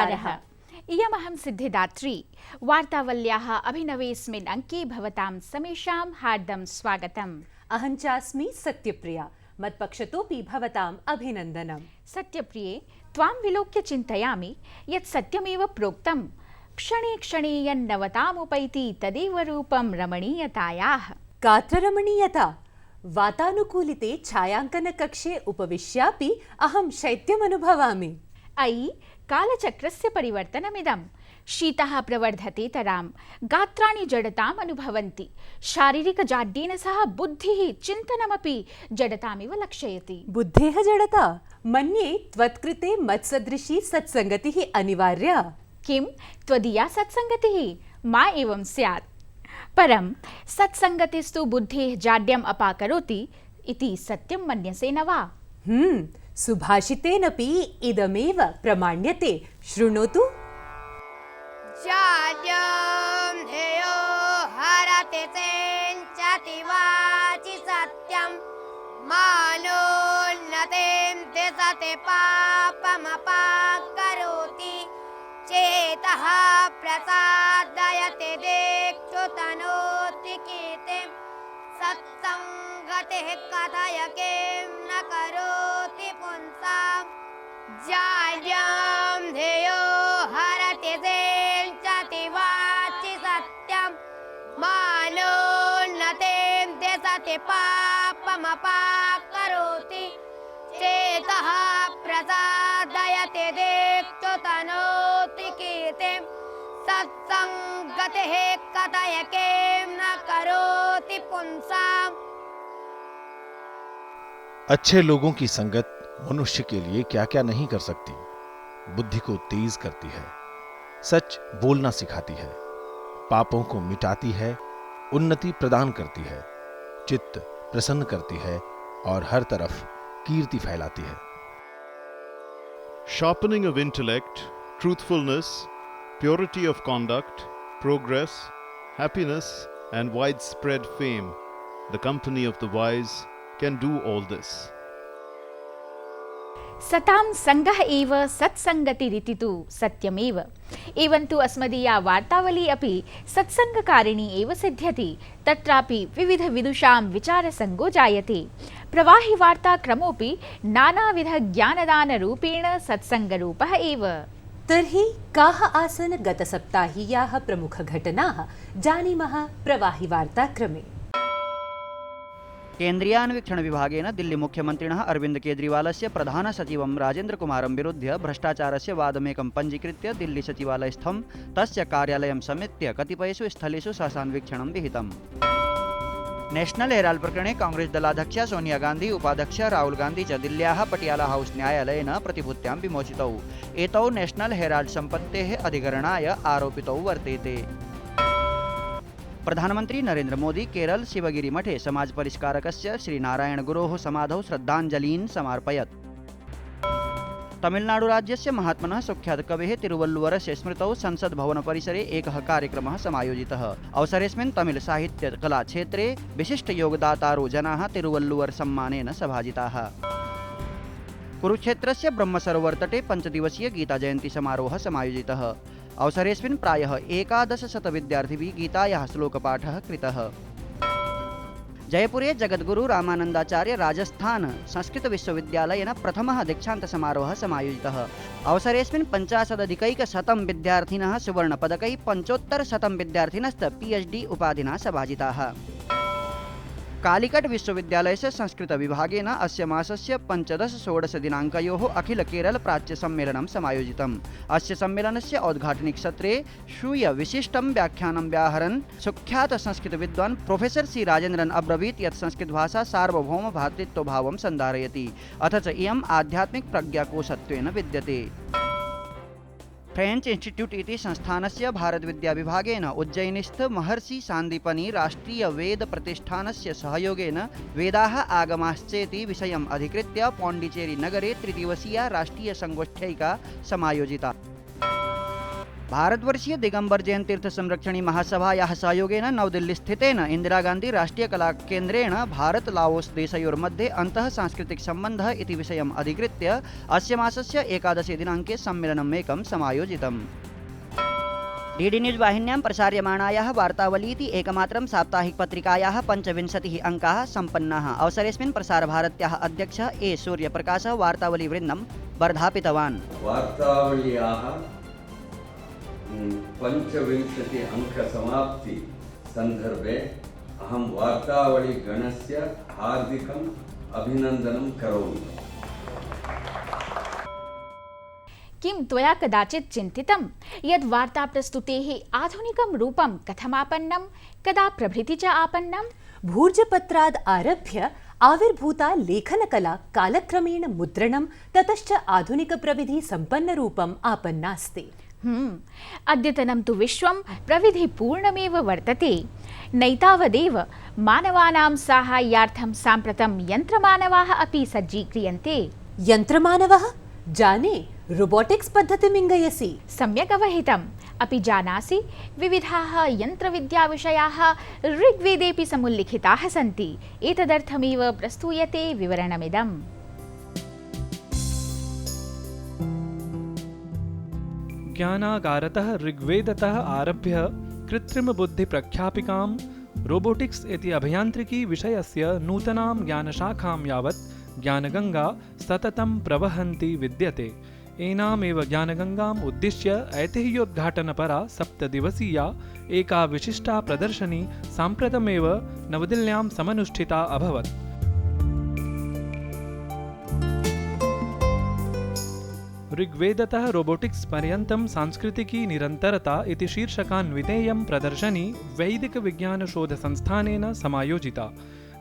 नमस्कारः। इयमहं सिद्धिदात्री। वार्तावल्याः अभिनवेऽस्मिन् अङ्के भवतां समेषां हार्दं स्वागतम्। अहं चास्मि सत्यप्रिया। मत्पक्षतोऽपि भवताम् अभिनन्दनम्। सत्यप्रिये, त्वां विलोक्य चिन्तयामि यत् सत्यमेव प्रोक्तं, क्षणे क्षणे यन्नवतामुपैति तदेव रूपं रमणीयतायाः। कात्र रमणीयता? वातानुकूलिते छायाङ्कनकक्षे उपविश्यापि अहं शैत्यमनुभवामि। अयि कालचक्रस्य परिवर्तनमिदं। शीतः प्रवर्धतेतरां, गात्राणि जडताम् अनुभवन्ति। शारीरिकजाड्येन सह बुद्धिः चिन्तनमपि जडतामिव लक्षयति। बुद्धेः जडता? मन्ये त्वत्कृते मत्सदृशी सत्सङ्गतिः अनिवार्या। किं त्वदीया सत्सङ्गतिः? मा एवं स्यात्। परं सत्सङ्गतिस्तु बुद्धेः जाड्यम् अपाकरोति इति सत्यं मन्यसे न वा? सुभाषितेनपि इदमेव प्रमाण्यते। शृणोतु। जाड्यं ध्येयो हरति सेञ्चति वाचि सत्यं मानोन्नतिं दिशति पापमपाकरोति चेतः प्रसादयति दिक्षु तनोति कीर्तिं सत्सङ्गतिः कथय किं न करोति पुंसाम् जाड्यं ध्येयो हरति सेञ्चति वाचि सत्यं मानोन्नतिं दिशति पापमपाकरोति चेतः प्रसादयति दिक्षु तनोति कीर्तिं सत्सङ्गतिः कथय किं न करोति पुंसाम्। अच्छे लोगों की संगत मनुष्य के लिए क्या क्या नहीं कर सकती। बुद्धि को तेज करती है, सच बोलना सिखाती है, पापों को मिटाती है, उन्नति प्रदान करती है, चित्त प्रसन्न करती है और हर तरफ कीर्ति फैलाती है। Sharpening of intellect, truthfulness, purity of conduct, progress, happiness and widespread fame. The company of the wise can do all this. सतां संगः एव सत्संगतिरिति तु सत्यमेव। एवं तु अस्मदीया वार्तावली अपि सत्संगकारिणी एव सिद्ध्यति। तत्रापि विविध विदुषां विचारसंगो जायते। प्रवाहि वार्ताक्रमोऽपि नानाविध ज्ञानदानरूपेण सत्संगरूपः एव। तर्हि काः आसन् गतसप्ताहीयाः प्रमुखघटनाः? जानीमः प्रवाहि वार्ताक्रमे। केन्द्रीयान्वीक्षण विभागेन दिल्ली मुख्यमन्त्रिणः अरविन्द केजरीवालस्य प्रधान सचिवं राजेन्द्र कुमारं विरुध्य भ्रष्टाचारस्य वादमेकं पञ्जीकृत्य दिल्ली सचिवालयस्थं तस्य कार्यालयं समेत्य कतिपयेषु स्थलेषु सहसान्वीक्षणं विहितम्। नेशनल हेराल्ड प्रकरणे कांग्रेस दलाध्यक्षा सोनिया गांधी, उपाध्यक्ष राहुल गांधी च दिल्ल्याः पटियाला हाउस न्यायालयेन प्रतिभूत्यां विमोचितौ। एतौ नेशनल हेराल्ड सम्पत्तेः अधिकरणाय आरोपितौ वर्तेते। प्रधानमन्त्री नरेन्द्र मोदी केरल शिवगिरी मठे समाज परिष्कारकस्य श्रीनारायण गुरोः समाधौ श्रद्धाञ्जलीन् समर्पयत्। तमिलनाडुराज्यस्य महात्मनः सुख्यातकवेः तिरुवल्लुवरस्य स्मृतौ संसद भवन परिसरे एकः कार्यक्रमः समायोजितः। अवसरेऽस्मिन् तमिल साहित्य कला क्षेत्रे विशिष्ट योगदातारो जनाः तिरुवल्लुवर सम्मानेन सभाजिताः। कुरुक्षेत्रस्य ब्रह्मसरोवरतटे पञ्चदिवसीय गीताजयन्ती समारोहः समायोजितः। अवसरेऽस्मिन् प्रायः 1100 विद्यार्थिभिः गीतायाः श्लोकपाठः कृतः। जयपुरे जगद्गुरु रामानन्दाचार्य राजस्थान संस्कृत विश्वविद्यालयेन प्रथमः दीक्षान्तसमारोहः समायोजितः। अवसरेऽस्मिन् 50,100 विद्यार्थिनः सुवर्णपदकैः 7500 विद्यार्थिनश्च PhD उपाधिना सभाजिताः। कालिकट विश्वविद्यालयस्य संस्कृत विभागेन अस्य मासस्य 15-16 दिनाङ्कयोः अखिल केरल प्राच्य सम्मेलनं समायोजितम्। अस्य सम्मेलनस्य औद्घाटनिक सत्रे श्रूय विशिष्टं व्याख्यानं व्याहरन् सुख्यात संस्कृत विद्वान् प्रोफेसर सी राजेन्द्रन् अब्रवीत् यत् संस्कृतभाषा सार्वभौम भ्रातृत्वभावं सन्धारयति, अथ च इयम् आध्यात्मिक प्रज्ञाकोशत्वेन विद्यते। फ्रेंच इंस्टीट्यूट इति संस्थानस्य भारतविद्या विभागेन उज्जयिनीस्थ महर्षि सान्दीपनि राष्ट्रीय वेद प्रतिष्ठानस्य सहयोगेन वेदाः आगमाश्चेति विषयम् अधिकृत्य पाण्डिचेरी नगरे त्रिदिवसीया राष्ट्रीय संगोष्ठ्यैका समायोजिता। भारतवर्षीय दिगंबर जैन तीर्थ संरक्षणी महासभायाः सहयोगेन नवदिल्लीस्थितेन इन्दिरागान्धी राष्ट्रियकलाकेन्द्रेण भारत लाओस् देशयोर्मध्ये अन्तः सांस्कृतिक सम्बन्धः इति विषयम् अधिकृत्य अस्य मासस्य 11 दिनाङ्के सम्मेलनम् एकं समायोजितम्। डीडी न्यूज़ वाहिन्यां प्रसार्यमाणायाः वार्तावलीति एकमात्रं साप्ताहिकपत्रिकायाः 25 अङ्काः सम्पन्नाः। अवसरेऽस्मिन् प्रसारभारत्याः अध्यक्षः ए सूर्यप्रकाशः वार्तावलीवृन्दं वर्धापितवान्। वार्तावल्याः 25 अङ्कसमाप्ति सन्दर्भे अहं वार्तावलीगणस्य हार्दिकम् अभिनन्दनं करोमि। किं त्वया कदाचित् चिन्तितं यद् वार्ताप्रस्तुतेः आधुनिकं रूपं कथमापन्नं, कदा प्रभृति च आपन्नं? भूर्जपत्राद् आरभ्य आविर्भूता लेखनकला कालक्रमेण मुद्रणं ततश्च आधुनिकप्रविधि सम्पन्नरूपम् आपन्नास्ति। अद्यतनं तु विश्वं प्रविधिपूर्णमेव वर्तते। नैतावदेव मानवानां साहाय्यार्थं साम्प्रतं यन्त्रमानवाः अपि सज्जीक्रियन्ते। यन्त्रमानवः? जाने, रोबोटिक्स् पद्धतिमिङ्गयसि। सम्यक् अवहितम्। अपि जानासि विविधाः यन्त्रविद्याविषयाः ऋग्वेदेऽपि समुल्लिखिताः सन्ति। एतदर्थमेव प्रस्तूयते विवरणमिदम्। ज्ञानागारतः ऋग्वेदतः आरभ्य कृत्रिमबुद्धिप्रख्यापिकां रोबोटिक्स् इति अभियान्त्रिकी विषयस्य नूतनां ज्ञानशाखां यावत् ज्ञानगङ्गा सततं प्रवहन्ती विद्यते। एनामेव ज्ञानगङ्गाम् उद्दिश्य ऐतिह्योद्घाटनपरा 7 दिवसीया एका विशिष्टा प्रदर्शनी साम्प्रतमेव नवदिल्ल्यां समनुष्ठिता अभवत्। ऋग्वेदतः रोबोटिक्स् पर्यन्तं सांस्कृतिकी निरन्तरता इति शीर्षकान्वितेयं प्रदर्शनी वैदिकविज्ञानशोधसंस्थानेन समायोजिता।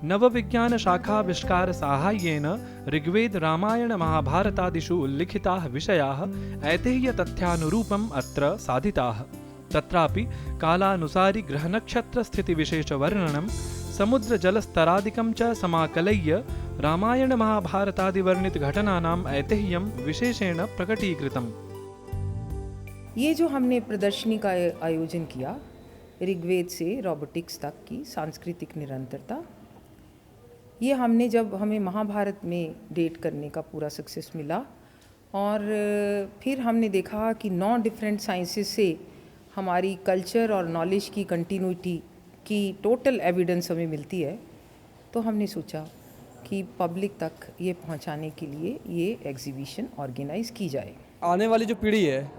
नवविज्ञानशाखाविष्कारसाहाय्येन ऋग्वेद रामायण महाभारतादिषु उल्लिखिताः विषयाः ऐतिह्यतथ्यानुरूपम् अत्र साधिताः। तत्रापि कालानुसारि ग्रहनक्षत्रस्थितिविशेषवर्णनं समुद्रजलस्तरादिकं च समाकलय्य रामायण-महाभारतादिवर्णितघटनानाम् ऐतिह्यं विशेषेण प्रकटीकृतम्। ये जो हमने प्रदर्शनी का आयोजन किया, ऋग्वेद से रोबोटिक्स तक की सांस्कृतिक निरंतरता, ये हमने जब हमें महाभारत में डेट करने का पूरा सक्सेस मिला और फिर हमने देखा कि 9 डिफरेंट साइंसेस से हमारी कल्चर और नॉलेज की कंटिन्यूटी की टोटल एविडेंस हमें मिलती है, तो हमने सोचा कि पब्लिक तक ये पहुंचाने के लिए ये एग्जीबिशन ऑर्गेनाइज की जाए। आने वाली जो पीढ़ी है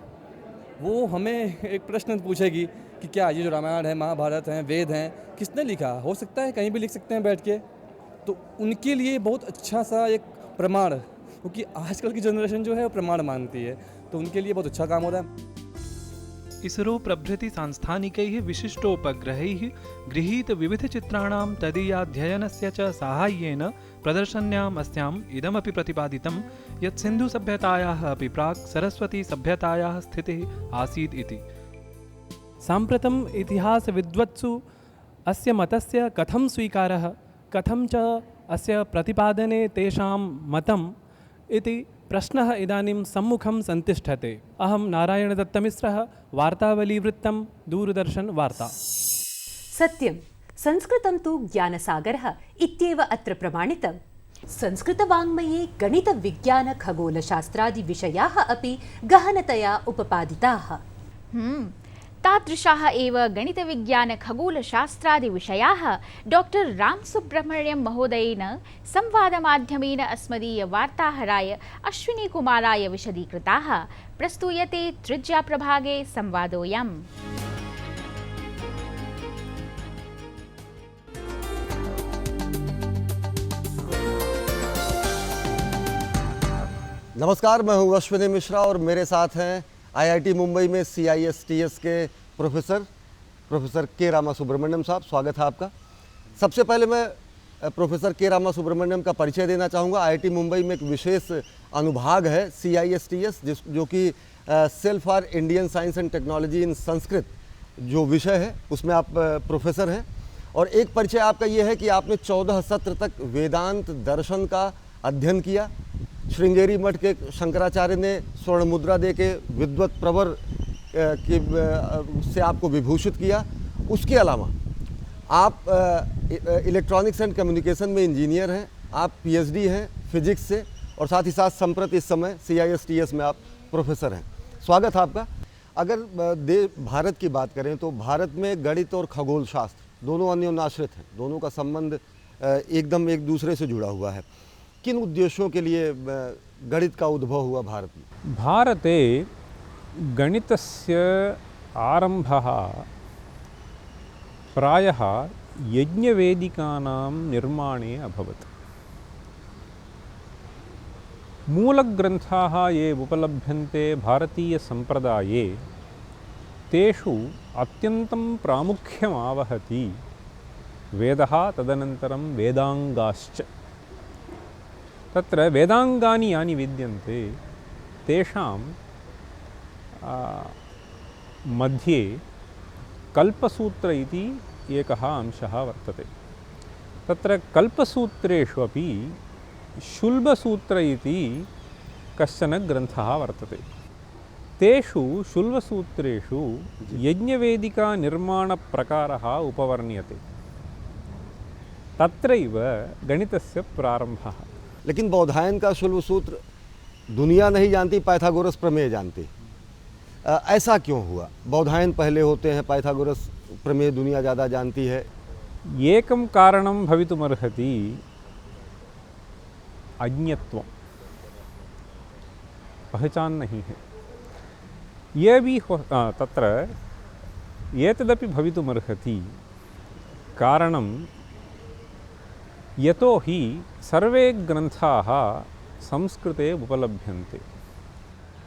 वो हमें एक प्रश्न पूछेगी कि क्या ये जो रामायण है, महाभारत हैं, वेद हैं, किसने लिखा? हो सकता है कहीं भी लिख सकते हैं बैठ के, तो उनके लिए बहुत अच्छा सा एक प्रमाण, क्योंकि आजकल की जनरेशन जो है वो प्रमाण मानती है, तो उनके लिए बहुत अच्छा काम हो रहा है। इसरो प्रभृति सांस्थानिकैः विशिष्टोपग्रहैः गृहीतविविधचित्राणां तदीयाध्ययनस्य च साहाय्येन प्रदर्शन्याम् अस्याम् इदमपि प्रतिपादितं यत् सिन्धुसभ्यतायाः अपि प्राक् सरस्वतीसभ्यतायाः स्थितिः आसीत् इति। साम्प्रतम् इतिहासविद्वत्सु अस्य मतस्य कथं स्वीकारः, कथं च अस्य प्रतिपादने तेषां मतम् इति प्रश्नः इदानीं सम्मुखं सन्तिष्ठते। अहं नारायणदत्तमिश्रः, वार्तावलीवृत्तं, दूरदर्शन वार्ता। सत्यं, संस्कृतं तु ज्ञानसागरः इत्येव अत्र प्रमाणितं। संस्कृतवाङ्मये गणितविज्ञानखगोलशास्त्रादिविषयाः अपि गहनतया उपपादिताः। तादृशाः एव गणितविज्ञानखगोलशास्त्रादिविषयाः डॉक्टर रामसुब्रह्मण्यं महोदयेन संवादमाध्यमेन अस्मदीयवार्ताहराय अश्विनीकुमाराय विशदीकृताः। प्रस्तूयते तृतीयप्रभागे संवादोऽयम्। नमस्कार, मैं हूँ अश्विनी मिश्रा और मेरे साथ हैं आईआईटी मुंबई में CISTS के प्रोफेसर के रामासुब्रमण्यम साहब। स्वागत है आपका। सबसे पहले मैं प्रोफेसर के रामासुब्रमण्यम का परिचय देना चाहूँगा। आईआईटी मुंबई में एक विशेष अनुभाग है CISTS, जो कि cell for Indian science and technology in Sanskrit जो विषय है उसमें आप प्रोफेसर हैं। और एक परिचय आपका ये है कि आपने 14 सत्र तक वेदांत दर्शन का अध्ययन किया। श्रृंगेरी मठ के शंकराचार्य ने स्वर्ण मुद्रा दे के विद्वत प्रवर से आपको विभूषित किया। उसके अलावा आप इलेक्ट्रॉनिक्स एंड कम्युनिकेशन में इंजीनियर हैं, आप पीएचडी हैं फिजिक्स से, और साथ ही साथ संप्रति इस समय CISTS में आप प्रोफेसर हैं। स्वागत है आपका। अगर भारत की बात करें तो भारत में गणित और खगोल शास्त्र दोनों अन्योन्याश्रित हैं, दोनों का संबंध एकदम एक दूसरे से जुड़ा हुआ है। किन उद्देश्यों के लिए गणित का उद्भव हुआ भारत में? भारते गणितस्य आरम्भः प्रायः यज्ञवेदिकानां निर्माणे अभवत्। मूलग्रन्थाः ये उपलभ्यन्ते भारतीयसम्प्रदाये तेषु अत्यन्तं प्रामुख्यमावहति वेदः, तदनन्तरं वेदाङ्गाश्च। तत्र वेदाङ्गानि यानि विद्यन्ते तेषां मध्ये कल्पसूत्र इति एकः अंशः वर्तते। तत्र कल्पसूत्रेषु अपि शुल्बसूत्र इति कश्चन ग्रन्थः वर्तते। तेषु शुल्बसूत्रेषु यज्ञवेदिका निर्माणप्रकारः उपवर्ण्यते। तत्रैव गणितस्य प्रारम्भः। लेकिन बौधायन का शुल्ब सूत्र दुनिया नहीं जानती, पाइथागोरस प्रमेय जानती। ऐसा क्यों हुआ? बौधायन पहले होते हैं, पाइथागोरस प्रमेय दुनिया ज़्यादा जानती है। एकं कारणं भवितुमर्हति अज्ञत्वं, पहचान नहीं है। ये भी तत्र एतदपि भवितुमर्हति कारणं यतो हि सर्वे ग्रन्थाः संस्कृते उपलभ्यन्ते,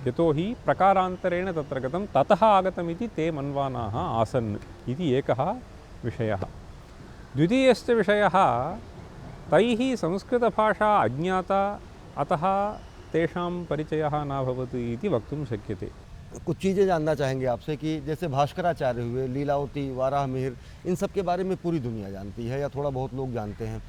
यतो हि प्रकारान्तरेण तत्र गतं, ततः आगतमिति ते मन्वानाः आसन् इति एकः विषयः। द्वितीयश्च विषयः, तैः संस्कृतभाषा अज्ञाता, अतः तेषां परिचयः न भवति इति वक्तुं शक्यते। कुछ चीज़ें जानना चाहेंगे आपसे कि जैसे भास्कराचार्य हुए, लीलावती, वाराहमिहिर, इन सब के बारे में पूरी दुनिया जानती है या थोड़ा बहुत लोग जानते हैं।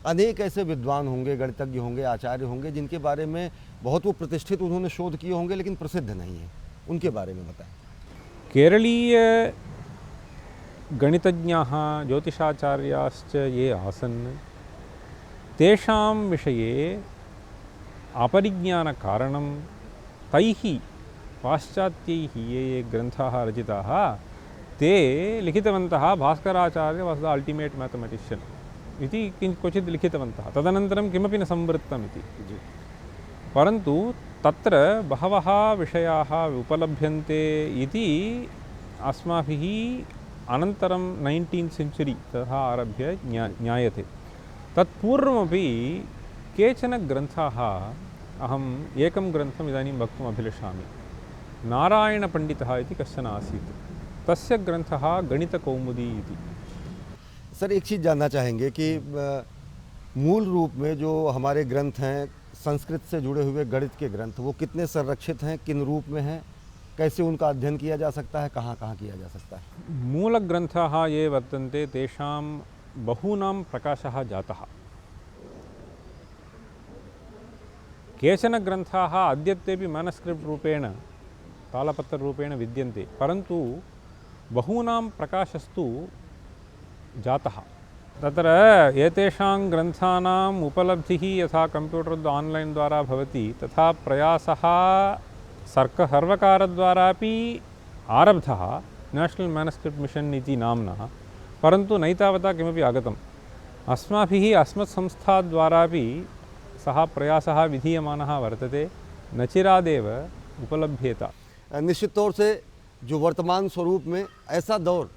अनेक ऐसे विद्वान होंगे, गणितज्ञ होंगे, आचार्य होंगे जिनके बारे में बहुत वो प्रतिष्ठित उन्होंने शोध किए होंगे लेकिन प्रसिद्ध नहीं है, उनके बारे में बताएं। केरलीय गणितज्ञाः, ज्योतिषाचार्याश्च ये आसन् तेषां विषये अपरिज्ञानकारणं तैः पाश्चात्यैः ये ग्रन्थाः रचिताः ते लिखितवन्तः भास्कराचार्य वास् द अल्टिमेट् मैथमेटिशियन् इति क्वचित् लिखितवन्तः। तदनन्तरं किमपि न संवृत्तम् इति। परन्तु तत्र बहवः विषयाः उपलभ्यन्ते इति अस्माभिः अनन्तरं 19th सेञ्चुरी तथा आरभ्य ज्ञायते। तत्पूर्वमपि केचन ग्रन्थाः, अहम् एकं ग्रन्थम् इदानीं वक्तुम् अभिलषामि। नारायणपण्डितः इति कश्चन आसीत्, तस्य ग्रन्थः गणितकौमुदी इति। सर, एक चीज़ जानना चाहेंगे कि मूल रूप में जो हमारे ग्रंथ हैं, संस्कृत से जुड़े हुए गणित के ग्रंथ, वो कितने संरक्षित हैं, किन रूप में हैं, कैसे उनका अध्ययन किया जा सकता है, कहाँ कहाँ किया जा सकता है? मूलग्रन्थाः ये वर्तन्ते तेषां बहूनां प्रकाशः जातः। केचन ग्रन्थाः अद्यत्वेपि मैनस्क्रिप्ट् रूपेण, तालपत्ररूपेण विद्यन्ते, परन्तु बहूनां प्रकाशस्तु जातः। तत्र एतेषां ग्रन्थानाम् उपलब्धिः यथा कम्प्यूटर् आन्लैन् द्वारा भवति, तथा प्रयासः सर्वकारद्वारापि आरब्धः, नेशनल् मैनस्क्रिप्ट् मिशन् इति नाम्ना, परन्तु नैतावता किमपि आगतम्। अस्माभिः अस्मत्संस्थाद्वारापि सः प्रयासः विधीयमानः वर्तते, न चिरादेव उपलभ्येत। निश्चित तौर से जो वर्तमान स्वरूप में ऐसा दौर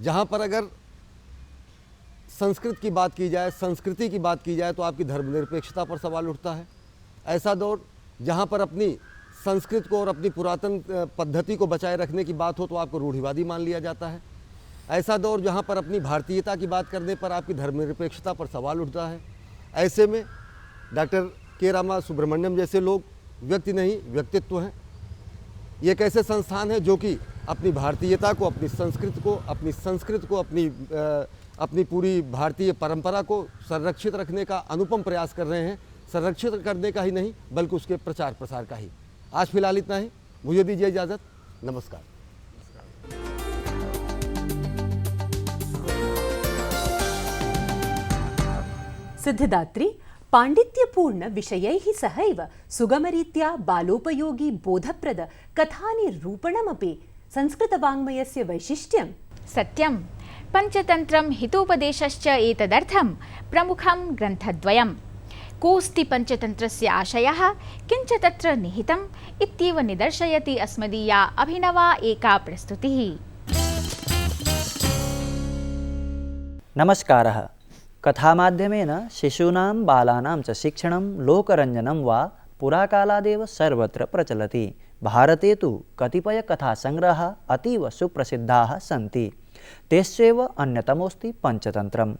जहाँ पर अगर संस्कृत की बात की जाए, संस्कृति की बात की जाए तो आपकी धर्मनिरपेक्षता पर सवाल उठता है। ऐसा दौर जहाँ पर अपनी संस्कृत को और अपनी पुरातन पद्धति को बचाए रखने की बात हो तो आपको रूढ़िवादी मान लिया जाता है। ऐसा दौर जहाँ पर अपनी भारतीयता की बात करने पर आपकी धर्मनिरपेक्षता पर सवाल उठता है। ऐसे में डॉक्टर के रामा सुब्रमण्यम जैसे लोग व्यक्ति नहीं व्यक्तित्व हैं। ये एक ऐसे संस्थान है जो कि अपनी भारतीयता को, अपनी संस्कृत को, अपनी संस्कृत को, अपनी पूरी भारतीय परंपरा को संरक्षित रखने का अनुपम प्रयास कर रहे हैं। संरक्षित करने का ही नहीं बल्कि उसके प्रचार प्रसार का ही। आज फिलहाल इतना ही, मुझे दीजिए इजाज़त। नमस्कार। सिद्धिदात्री पाण्डित्यपूर्ण विषयैः सहैव सुगमरीत्या बालोपयोगी बोधप्रद कथानिरूपणमपि संस्कृतवाङ्मयस्य वैशिष्ट्यम्। सत्यं पञ्चतन्त्रं हितोपदेशश्च एतदर्थं प्रमुखं ग्रन्थद्वयम्। कोऽस्ति पञ्चतन्त्रस्य आशयः, किञ्च तत्र निहितम् इत्येव निदर्शयति अस्मदीया अभिनवा एका प्रस्तुतिः। नमस्कारः। कथामाध्यमेन शिशूनां बालानां च शिक्षणं लोकरञ्जनं वा पुराकालादेव सर्वत्र प्रचलति। भारते तु कतिपयकथासङ्ग्रहाः अतीव सुप्रसिद्धाः सन्ति। तेष्वेव अन्यतमोऽस्ति पञ्चतन्त्रम्।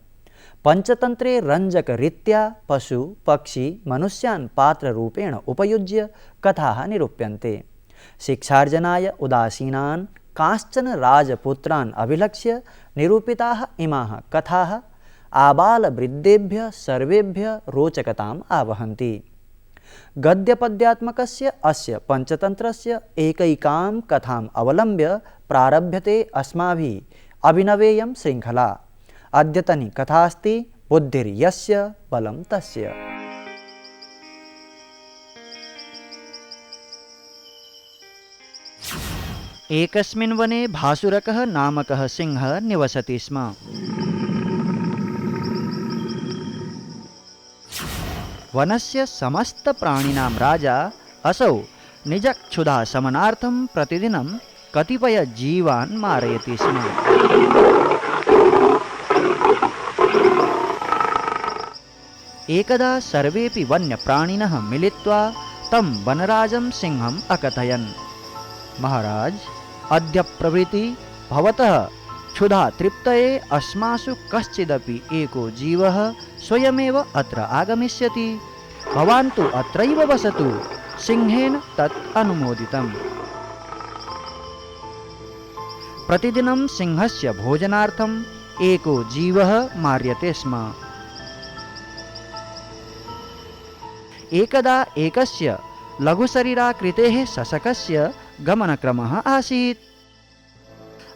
पञ्चतन्त्रे रञ्जकरीत्या पशु पक्षी मनुष्यान् पात्ररूपेण उपयुज्य कथाः निरूप्यन्ते। शिक्षार्जनाय उदासीनान् कांश्चन राजपुत्रान् अभिलक्ष्य निरूपिताः इमाः कथाः आबालवृद्धेभ्यः सर्वेभ्यः रोचकताम् आवहन्ति। गद्यपद्यात्मकस्य अस्य पञ्चतन्त्रस्य एकैकां कथाम् अवलम्ब्य प्रारभ्यते अस्माभिः अभिनवेयं शृङ्खला। अद्यतनी कथा अस्ति बुद्धिर्यस्य बलं तस्य। एकस्मिन् वने भासुरकः नामकः सिंहः निवसति स्म। वनस्य समस्त प्राणिनां राजा असौ निजक्षुधा शमनार्थं प्रतिदिनं कतिपय जीवान् मारयति स्म। एकदा सर्वेपि वन्यप्राणिनः मिलित्वा तं वनराजं सिंहम् अकथयन्, महाराज, अद्य प्रभृति भवतः क्षुधा तृप्तये अस्मासु कश्चिदपि एको जीवः स्वयमेव अत्र आगमिष्यति। भवान् तु अत्रैव वसतु। सिंहेन तत् अनुमोदितम्। प्रतिदिनं सिंहस्य भोजनार्थम् एको जीवः मार्यते स्म। एकदा एकस्य लघुशरीराकृतेः शशकस्य गमनक्रमः आसीत्।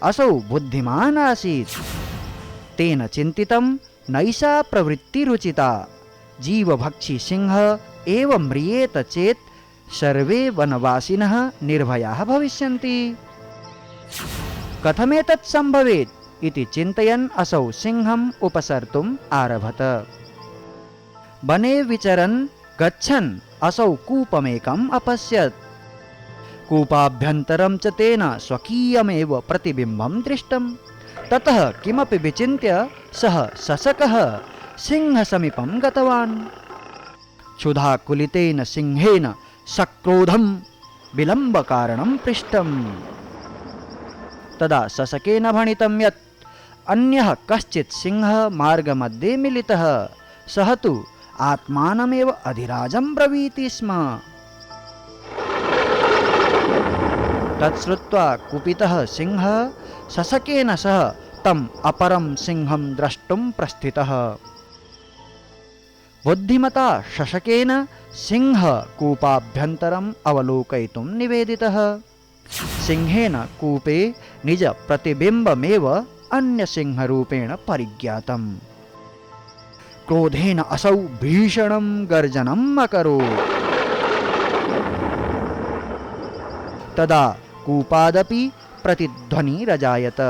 असौ बुद्धिमान् आसीत्। तेन चिन्तितं नैषा प्रवृत्तिरुचिता। जीवभक्षी सिंहः एव म्रियेत चेत् सर्वे वनवासिनः निर्भयाः भविष्यन्ति। कथमेतत् सम्भवेत् इति चिन्तयन् असौ सिंहम् उपसर्तुम् आरभत। वने विचरन् गच्छन् असौ कूपमेकम् अपश्यत्। कूपाभ्यन्तरं च तेन स्वकीयमेव प्रतिबिम्बं दृष्टं। ततः किमपि विचिन्त्य सः शशकः सिंहसमीपं गतवान्। क्षुधाकुलितेन सिंहेन सक्रोधं विलम्बकारणं पृष्टम्। तदा शशकेन भणितं यत् अन्यः कश्चित् सिंहः मार्गमध्ये मिलितः। सः तु आत्मानमेव अधिराजं ब्रवीति स्म। तत्श्रुत्वा कुपितः सिंहः शशकेन सह तम् अपरं सिंहं द्रष्टुं प्रस्थितः। बुद्धिमता शशकेन सिंहः कूपाभ्यन्तरम् अवलोकयितुं निवेदितः। सिंहेन कूपे निज प्रतिबिम्बमेव अन्यसिंहरूपेण परिज्ञातम्। क्रोधेन असौ भीषणं गर्जनम् अकरोत्। तदा कूपादपि प्रतिध्वनिरजायत।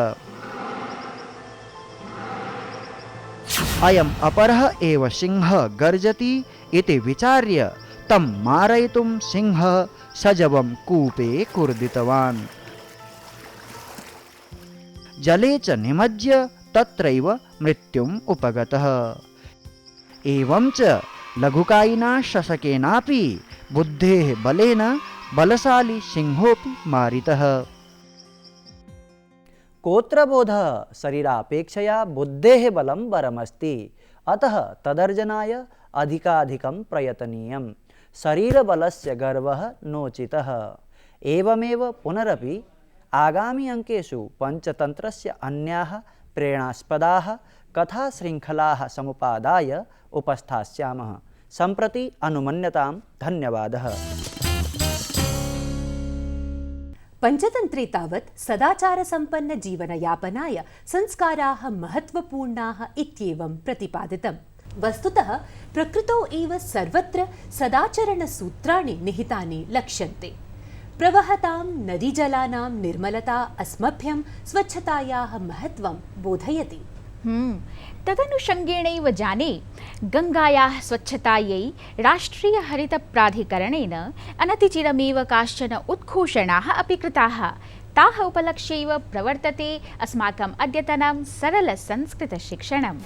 अयम् अपरः एव सिंहः गर्जति इति विचार्य तं मारयितुं सिंहः सजवं कूपे कूर्दितवान्। जले च निमज्य तत्रैव मृत्युम् उपगतः। एवं च लघुकायिना शशकेनापि बुद्धेः बलेन बलशाली सिंहोऽपि मारितः। कोत्र बोधः शरीरापेक्षया बुद्धेः बलं वरमस्ति। अतः तदर्जनाय अधिकाधिकं प्रयतनीयं। शरीरबलस्य गर्वः नोचितः। एवमेव पुनरपि आगामि अङ्केषु पञ्चतन्त्रस्य अन्याः प्रेरणास्पदाः कथाशृङ्खलाः समुपादाय उपस्थास्यामः। सम्प्रति अनुमन्यतां धन्यवादः। पञ्चतन्त्रे तावत् सदाचारसम्पन्नजीवनयापनाय संस्काराः महत्त्वपूर्णाः इत्येवं प्रतिपादितम्। वस्तुतः प्रकृतौ एव सर्वत्र सदाचरणसूत्राणि निहितानि लक्ष्यन्ते। प्रवहतां नदीजलानां निर्मलता अस्मभ्यं स्वच्छतायाः महत्त्वं बोधयति। तदनुषङ्गेणैव जाने गङ्गायाः स्वच्छतायै राष्ट्रियहरितप्राधिकरणेन अनतिचिरमेव काश्चन उद्घोषणाः अपि कृताः। ताः उपलक्ष्यैव प्रवर्तते अस्माकम् अद्यतनं सरलसंस्कृतशिक्षणम्।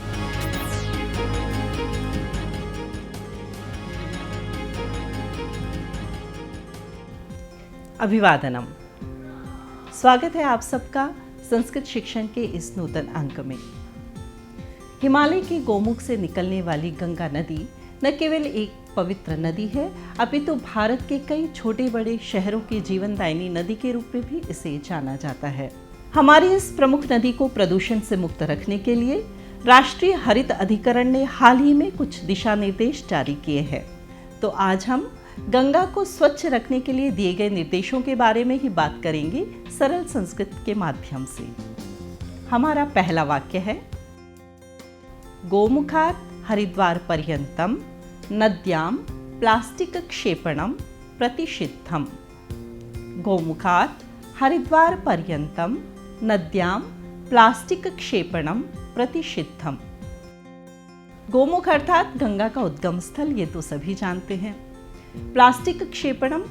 अभिवादनम। स्वागत है आप सबका संस्कृत शिक्षण के इस नूतन अंक में। हिमालय के गोमुख से निकलने वाली गंगा नदी न केवल एक पवित्र नदी है, अपितु भारत के कई छोटे बड़े शहरों की जीवनदायिनी नदी के रूप में भी इसे जाना जाता है। हमारी इस प्रमुख नदी को प्रदूषण से मुक्त रखने के लिए राष्ट्रीय हरित अधिकरण ने हाल ही में कुछ दिशा निर्देश जारी किए हैं। तो आज हम गंगा को स्वच्छ रखने के लिए दिए गए निर्देशों के बारे में ही बात करेंगे सरल संस्कृत के माध्यम से। हमारा पहला वाक्य है, गोमुखात् हरिद्वार पर्यंतम नद्यां प्लास्टिक क्षेपणम प्रतिषिद्धम। गोमुखात् हरिद्वार पर्यंतम नद्यां प्लास्टिक क्षेपणम प्रतिषिद्धम। गोमुख अर्थात गंगा का उद्गम स्थल, ये तो सभी जानते हैं। प्लास्टिक क्षेपणम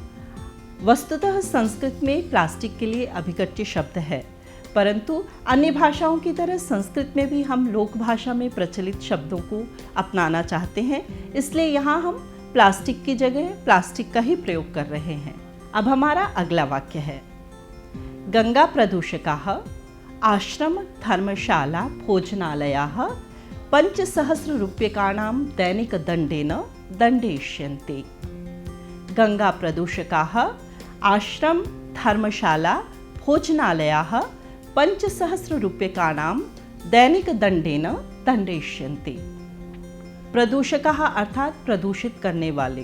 वस्तुतः संस्कृत में प्लास्टिक के लिए अभिकट्य शब्द है, परंतु अन्य भाषाओं की तरह संस्कृत में भी हम लोक भाषा में प्रचलित शब्दों को अपनाना चाहते हैं, इसलिए यहाँ हम प्लास्टिक की जगह प्लास्टिक का ही प्रयोग कर रहे हैं। अब हमारा अगला वाक्य है, गंगा प्रदूषकाः आश्रम धर्मशाला भोजनालयाः 5,000 रूप्यकाणां दैनिक दंडेन दंडयिष्यन्ते। गंगा प्रदूषकाः आश्रम धर्मशाला भोजनालयाः 5,000 रूप्यकाणां दैनिक दंडेन दंडयिष्यन्ते। प्रदूषकाः अर्थात प्रदूषित करने वाले।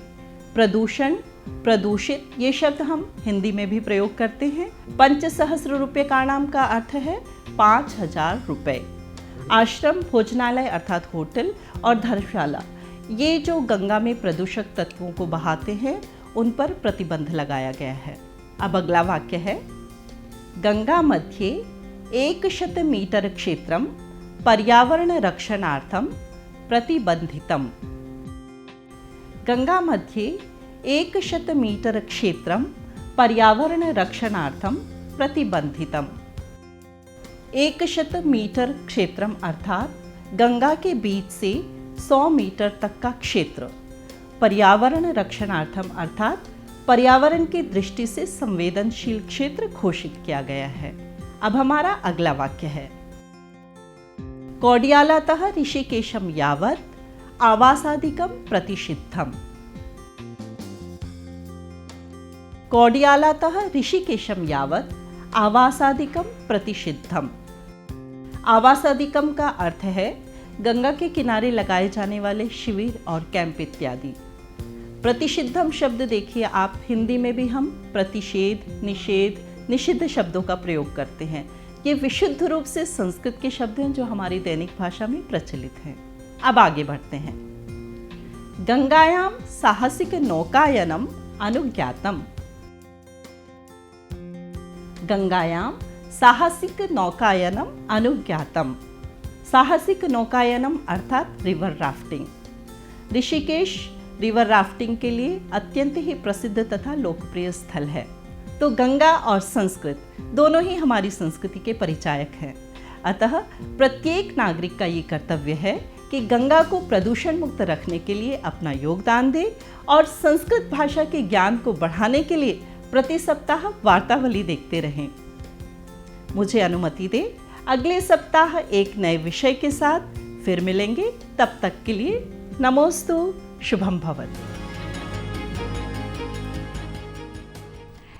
प्रदूषण, प्रदूषित, ये शब्द हम हिंदी में भी प्रयोग करते हैं। 5,000 रूप्यकाणां का अर्थ है 5,000 रुपये। आश्रम, भोजनालय अर्थात होटल, और धर्मशाला, ये जो गंगा में प्रदूषक तत्वों को बहाते हैं उन पर प्रतिबंध लगाया गया है। अब अगला वाक्य है, गंगा मध्ये 100 मीटर क्षेत्रम पर्यावरण रक्षणार्थम प्रतिबंधितम। गंगा मध्ये 100 मीटर क्षेत्रम पर्यावरण रक्षणार्थम प्रतिबंधितम। 100 मीटर क्षेत्रम अर्थात गंगा के बीच से 100 मीटर तक का क्षेत्र पर्यावरण रक्षणार्थम अर्थात पर्यावरण की दृष्टि से संवेदनशील क्षेत्र घोषित किया गया है। अब हमारा अगला वाक्य है, कौडियालातः ऋषिकेशम यावत् आवासादिकम प्रतिषिद्धम। कौडियालातः ऋषिकेशम यावत् आवासादिकम प्रतिषिद्धम। आवासादिकम का अर्थ है गंगा के किनारे लगाए जाने वाले शिविर और कैंप इत्यादि। प्रतिषिद्धम शब्द देखिए आप, हिंदी में भी हम प्रतिषेध, निषेध, निषिद्ध शब्दों का प्रयोग करते हैं। ये विशुद्ध रूप से संस्कृत के शब्द हैं जो हमारी दैनिक भाषा में प्रचलित हैं। अब आगे बढ़ते हैं, गंगायां साहसिक नौकायनम अनुज्ञातम। गंगायां साहसिक नौकायनम अनुज्ञातम। साहसिक नौकायनम अर्थात river rafting. Rishikesh river rafting के लिए अत्यंत ही प्रसिद्ध तथा लोकप्रिय स्थल है। तो गंगा और संस्कृत दोनों ही हमारी संस्कृति के परिचायक हैं। अतः प्रत्येक नागरिक का ये कर्तव्य है कि गंगा को प्रदूषण मुक्त रखने के लिए अपना योगदान दे और संस्कृत भाषा के ज्ञान को बढ़ाने के लिए प्रति सप्ताह वार्तावली देखते रहें। मुझे अनुमति दे, अगले सप्ताह एक नए विषय के साथ फिर मिलेंगे। तब तक के लिए नमोस्तु, शुभम भवतु।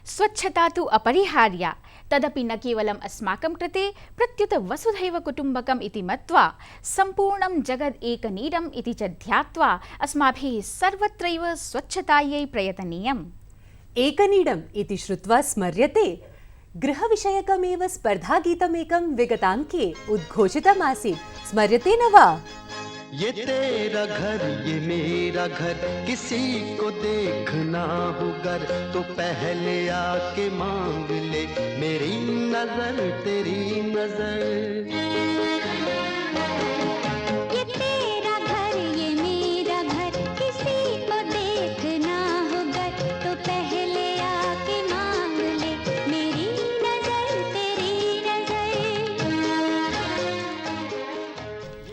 स्वच्छता तु अपरिहार्या, तदपि न केवलम् अस्माकं कृते, प्रत्युत वसुधैव कुटुम्बकम् इति मत्वा सम्पूर्णं जगद् एकनीडम् इति च ध्यात्वा अस्माभिः सर्वत्रैव स्वच्छतायै प्रयतनीयम्। एकनीडम् इति श्रुत्वा स्मर्यते गृहविषयकमेव स्पर्धागीतमेकं विगताङ्के उद्घोषितमासीत्, स्मर्यते न वा? ये तेरा घर ये मेरा घर, किसी को देखना हो गर तो पहले आके मांग ले मेरी नजर तेरी नजर। ये तेरा घर ये मेरा घर, किसी को देखना हो गर तो पहले आके मांग ले मेरी नजर तेरी नजर।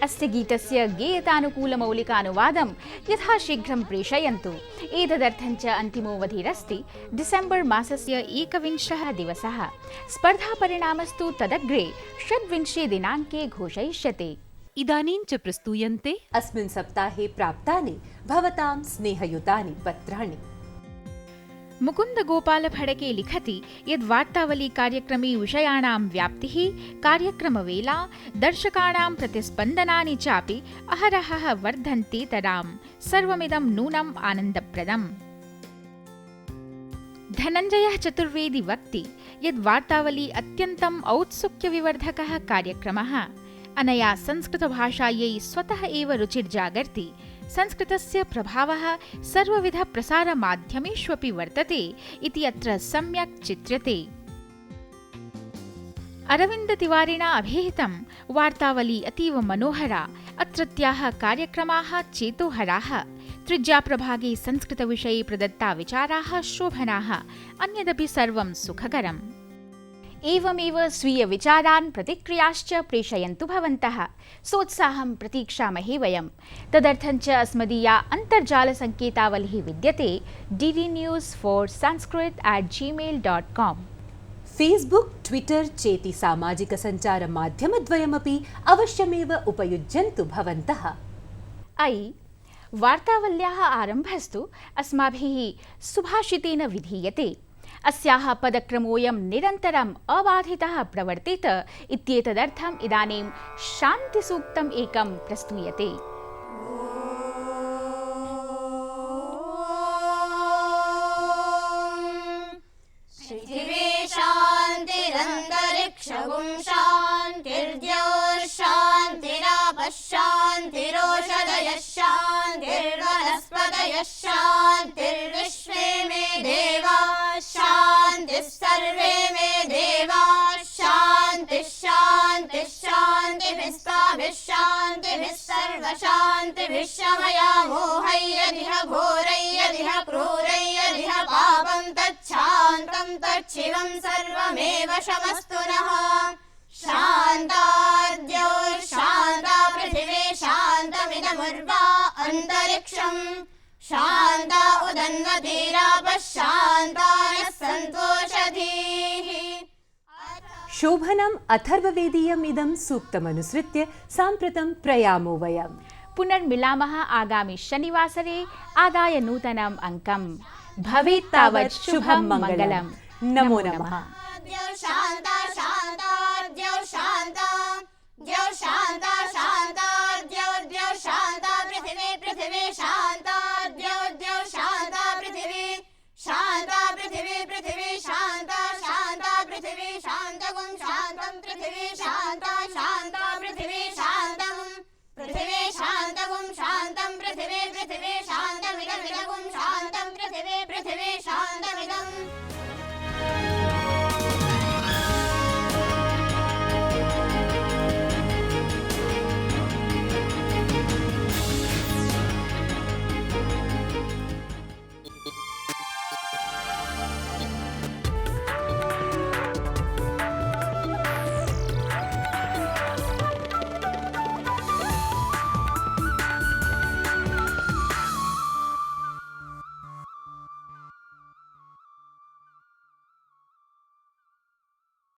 अस्य गीतस्य गेयतानुकूलमौलिकानुवादं यथाशीघ्रं प्रेषयन्तु। एतदर्थं च अन्तिमोऽवधिरस्ति डिसेम्बर् मासस्य 21 दिवसः। स्पर्धापरिणामस्तु तदग्रे 26 दिनाङ्के घोषयिष्यते। इदानीं च प्रस्तूयन्ते अस्मिन् सप्ताहे प्राप्तानि भवतां स्नेहयुतानि पत्राणि। मुकुंद गोपाल फड़के लिखति यद् वार्तावली कार्यक्रमे विषयाणां व्याप्तिः, कार्यक्रमवेला, दर्शकाणां प्रतिस्पन्दनानि चापि अहरहः वर्धन्ते तदां सर्वमिदं नूनम् आनन्दप्रदम्। धनञ्जयः चतुर्वेदी वक्ति यद् वार्तावली अत्यन्तम् औत्सुक्यविवर्धकः कार्यक्रमः। अनया संस्कृतभाषायै स्वतः एव रुचिर्जागर्ति। संस्कृतस्य प्रभावः सर्वविधप्रसारमाध्यमेष्वपि वर्तते इति अत्र सम्यक् चित्र्यते। अरविन्दतिवारिणा अभिहितं वार्तावली अतीव मनोहरा। अत्रत्याः कार्यक्रमाः चेतोहराः। त्रिज्याप्रभागे संस्कृतविषये प्रदत्ता विचाराः शोभनाः, अन्यदपि सर्वं सुखकरम्। एवमेव स्वीयविचारान् प्रतिक्रियाश्च प्रेषयन्तु भवन्तः। सोत्साहं प्रतीक्षामहे वयं। तदर्थं च अस्मदीया अन्तर्जालसङ्केतावलिः विद्यते ddnews4sanskrit@gmail.com। फेस्बुक, ट्विटर चेति सामाजिकसञ्चारमाध्यमद्वयमपि अवश्यमेव उपयुज्यन्तु भवन्तः। अयि वार्तावल्याः आरम्भस्तु अस्माभिः सुभाषितेन विधीयते। अस्याः पदक्रमोऽयं निरन्तरम् अबाधितः प्रवर्तेत इत्येतदर्थम् इदानीं शान्तिसूक्तम् एकं प्रस्तूयते। पृथिवी शान्तिरन्तरिक्षगुं शान्तिर्द्योर्शान्तिरापः शान्तिरोषधयः शान्तिर्वनस्पतयः शान्तिर्विश्वे मे देवा शान्तिः सर्वे मे देवा शान्तिः शान्तिः शान्तिभिस्ताभिः शान्तिभिः सर्वशान्तिभिः शमया मोहय्यदिह घोरय्यदिह क्रूरय्यदिह पापं तच्छान्तं तच्छिवं सर्वमेव शमस्तु नः। शान्ताद्योर्शान्ता पृथिवी शान्तमिदमुर्वा अन्तरिक्षम् शान्ता उदन्वतीरापः शान्ता नः सन्तोषधीः। शोभनम् अथर्ववेदीयम् इदं सूक्तमनुसृत्य साम्प्रतं प्रयामो वयम्। पुनर्मिलामः आगामि शनिवासरे आदाय नूतनम् अङ्कम्। भवेत् तावत् शुभं मङ्गलम्। नमो नमः। द्यौ शान्ता शान्ता द्यौ शान्ता द्यौ शान्ता शान्ता द्यौ शान्ता पृथिवी पृथिवी शान्ता द्यौ शान्ता पृथिवी शान्ता पृथिवी पृथिवी शान्ता शान्ता पृथिवी शान्तगुं शान्तं पृथिवी शान्ता